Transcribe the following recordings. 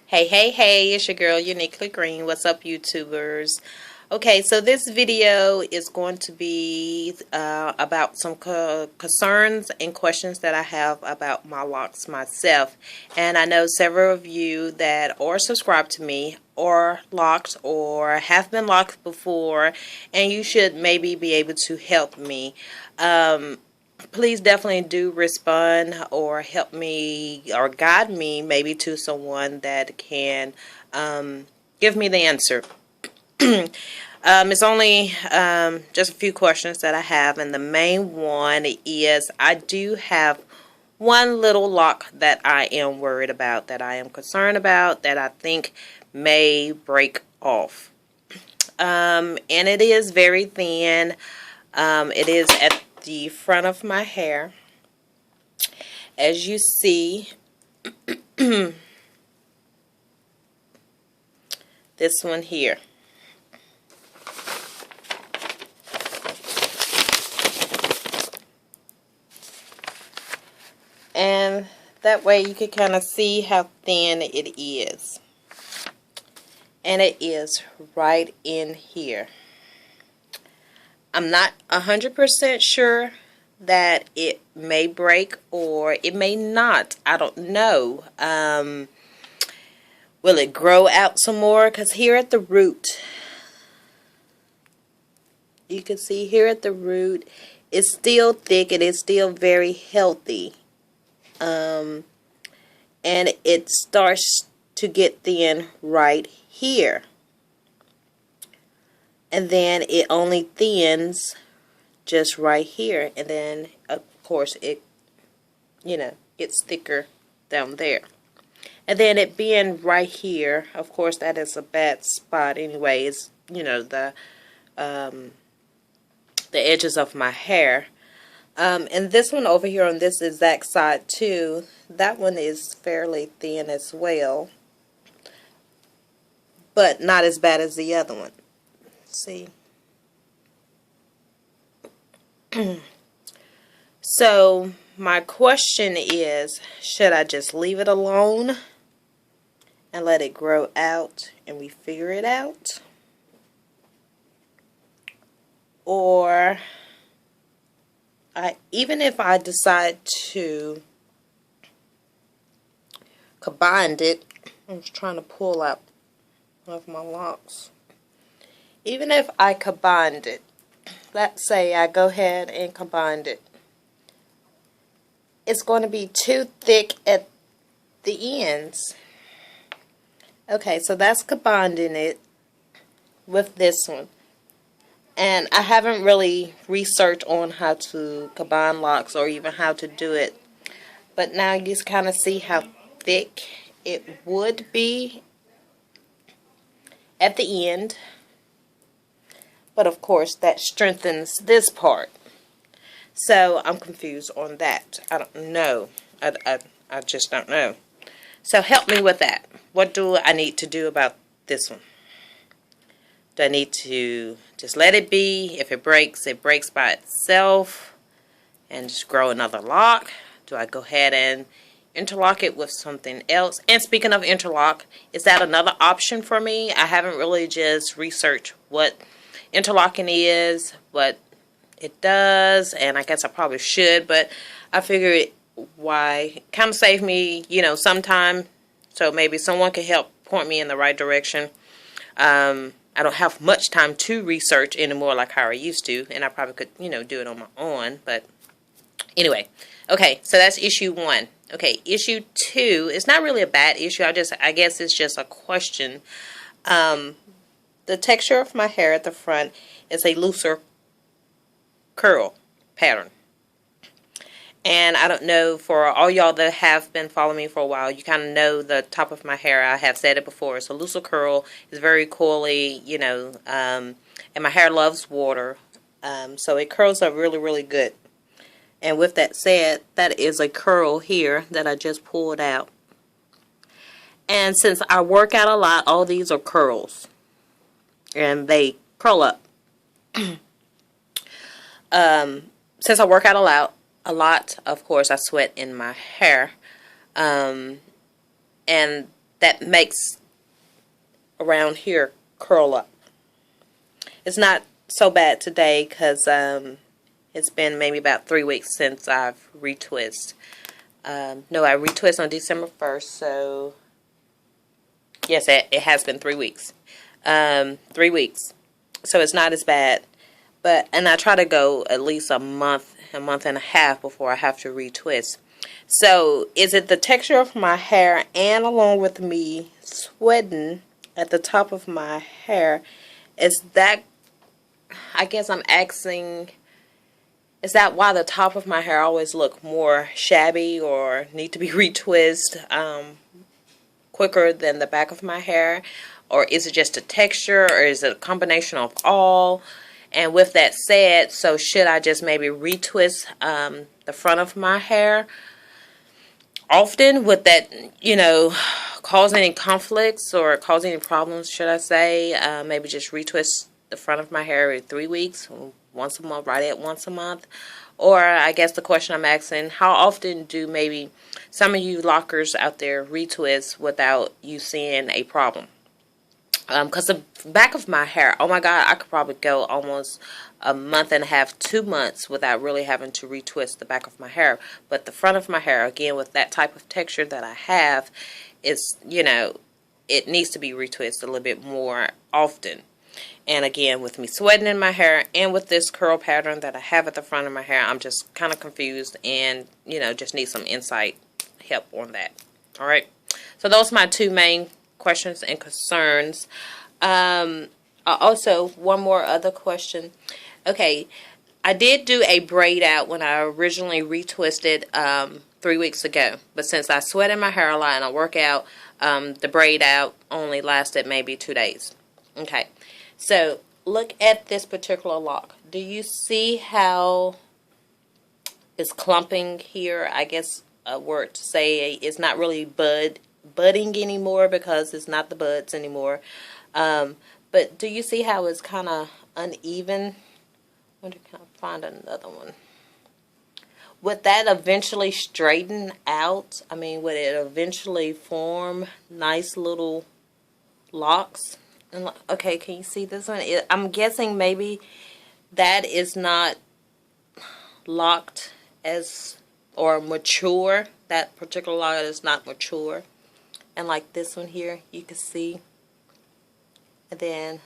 Hey, it's your girl Uniquely Green. What's up, YouTubers? Okay, so this video is going to be about some concerns and questions that I have about my locks myself. And I know several of you that are subscribed to me are locked or have been locked before, and you should maybe be able to help me. Please definitely do respond or help me or guide me maybe to someone that can give me the answer. It's only just a few questions that I have, and the main one is I do have one little lock that I am worried about, that I am concerned about, that I think may break off. And it is very thin. It is at the front of my hair. As you see, this one here. And that way you can kind of see how thin it is. And it is right in here. I'm not 100% sure that it may break or it may not. I don't know. Will it grow out some more? Because here at the root, you can see here at the root, it's still thick. It is still very healthy. And it starts to get thin right here. And then it only thins just right here. And then, of course, it, gets thicker down there. And then it being right here, of course, that is a bad spot anyway. It's, the edges of my hair. And this one over here on this exact side too, that one is fairly thin as well, but not as bad as the other one. See? So my question is, should I just leave it alone and let it grow out and we figure it out? Or even if I decide to combine it, I'm just trying to pull out one of my locks. Even if I combined it, let's say I go ahead and combined it, it's going to be too thick at the ends. Okay, so that's combining it with this one. And I haven't really researched on how to combine locks or even how to do it. But now you just kind of see how thick it would be at the end. But of course that strengthens this part. So I'm confused on that. I don't know. I just don't know. So help me with that. What do I need to do about this one? Do I need to just let it be? If it breaks by itself and just grow another lock? Do I go ahead and interlock it with something else? And speaking of interlock, is that another option for me? I haven't really just researched what interlocking is, what it does, and I guess I probably should, but I figured why kind of save me, some time, so maybe someone can help point me in the right direction. I don't have much time to research anymore like how I used to, and I probably could, do it on my own, but anyway. Okay, so that's issue 1. Okay, issue 2 is not really a bad issue. I guess it's just a question. The texture of my hair at the front is a looser curl pattern. And I don't know, for all y'all that have been following me for a while, you kind of know the top of my hair. I have said it before. It's a looser curl. It's very coily, and my hair loves water. So it curls up really, really good. And with that said, that is a curl here that I just pulled out. And since I work out a lot, all these are curls. And they curl up. Since I work out a lot, of course, I sweat in my hair. And that makes around here curl up. It's not so bad today because it's been maybe about 3 weeks since I've retwist. No, I retwist on December 1st, so yes, it has been 3 weeks. 3 weeks. So it's not as bad. And I try to go at least a month and a half before I have to retwist. So is it the texture of my hair and along with me sweating at the top of my hair? Is that, I guess I'm asking, is that why the top of my hair always look more shabby or need to be retwist quicker than the back of my hair? Or is it just a texture, or is it a combination of all? And with that said, so should I just maybe retwist the front of my hair often? Would that, cause any conflicts or cause any problems, should I say? Maybe just retwist the front of my hair every 3 weeks, once a month, right at once a month. Or I guess the question I'm asking, how often do maybe some of you lockers out there retwist without you seeing a problem? Because the back of my hair, oh my God, I could probably go almost a month and a half, 2 months without really having to retwist the back of my hair. But the front of my hair, again, with that type of texture that I have, is, it needs to be retwisted a little bit more often. And again, with me sweating in my hair and with this curl pattern that I have at the front of my hair, I'm just kind of confused and, just need some insight help on that. All right. So those are my two main questions and concerns. Also, one more other question. Okay, I did do a braid out when I originally retwisted 3 weeks ago, but since I sweat in my hair a lot and I work out, the braid out only lasted maybe 2 days. Okay, so look at this particular lock. Do you see how it's clumping here? I guess a word to say it's not really budding anymore because it's not the buds anymore. But do you see how it's kind of uneven? I wonder, can I find another one? Would that eventually straighten out? I mean, would it eventually form nice little locks? And okay, can you see this one? I'm guessing maybe that is not locked as or mature. That particular lock is not mature. And like this one here, you can see. And then,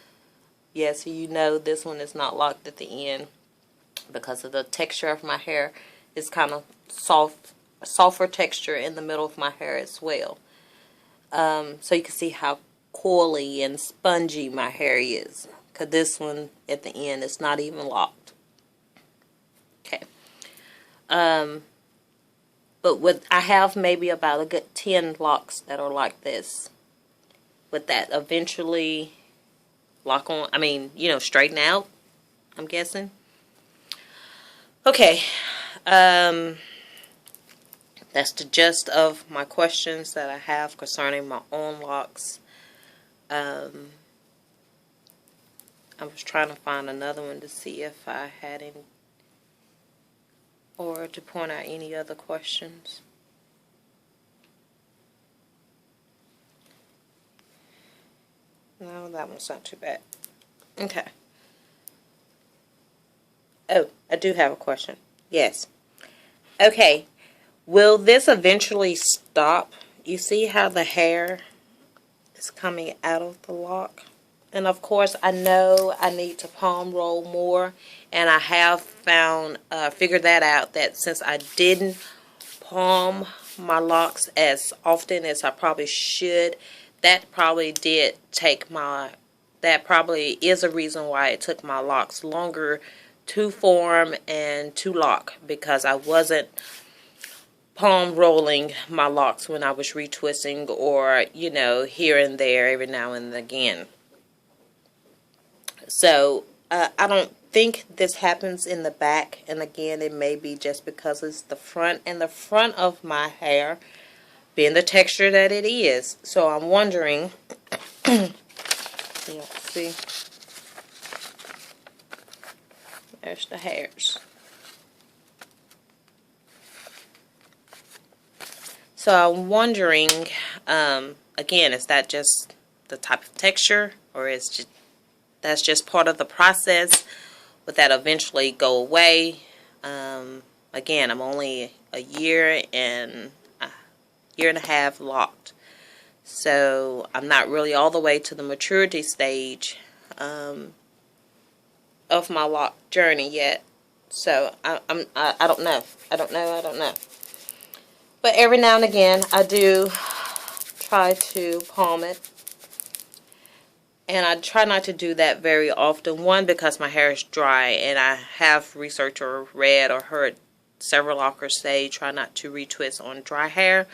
yes, this one is not locked at the end because of the texture of my hair. It's kind of softer texture in the middle of my hair as well. So you can see how coily and spongy my hair is. Because this one at the end is not even locked. Okay. But I have maybe about a good 10 locks that are like this. Would that eventually lock on? I mean, straighten out, I'm guessing. Okay. That's the gist of my questions that I have concerning my own locks. I was trying to find another one to see if I had any, or to point out any other questions. No, that one's not too bad. Okay. Oh, I do have a question. Yes. Okay. Will this eventually stop? You see how the hair is coming out of the lock? And of course, I know I need to palm roll more. And I have figured that out, that since I didn't palm my locks as often as I probably should, that probably is a reason why it took my locks longer to form and to lock, because I wasn't palm rolling my locks when I was retwisting, or here and there every now and again. So I don't think this happens in the back, and again, it may be just because it's the front, and the front of my hair being the texture that it is. So I'm wondering, let's see, there's the hairs. So I'm wondering, again, is that just the type of texture, or is just that's just part of the process? Would that eventually go away? Again, I'm only a year and a half locked, so I'm not really all the way to the maturity stage of my lock journey yet. So I don't know. I don't know. But every now and again, I do try to palm it. And I try not to do that very often. One, because my hair is dry, and I have researched or read or heard several lockers say try not to retwist on dry hair,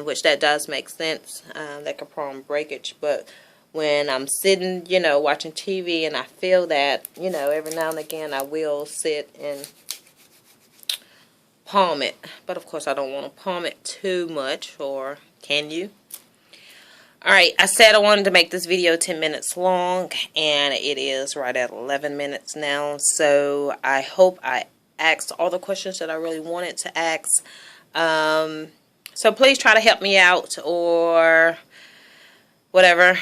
which that does make sense. That could prone breakage. But when I'm sitting, watching TV, and I feel that, every now and again I will sit and palm it. But of course I don't want to palm it too much, or can you? Alright, I said I wanted to make this video 10 minutes long, and it is right at 11 minutes now. So I hope I asked all the questions that I really wanted to ask. So please try to help me out, or whatever.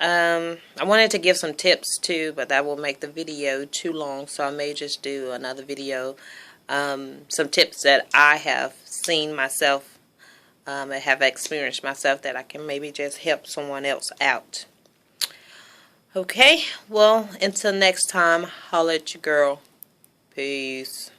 I wanted to give some tips too, but that will make the video too long, so I may just do another video. Some tips that I have seen myself, I have experienced myself, that I can maybe just help someone else out. Okay, well, until next time, holla at your girl. Peace.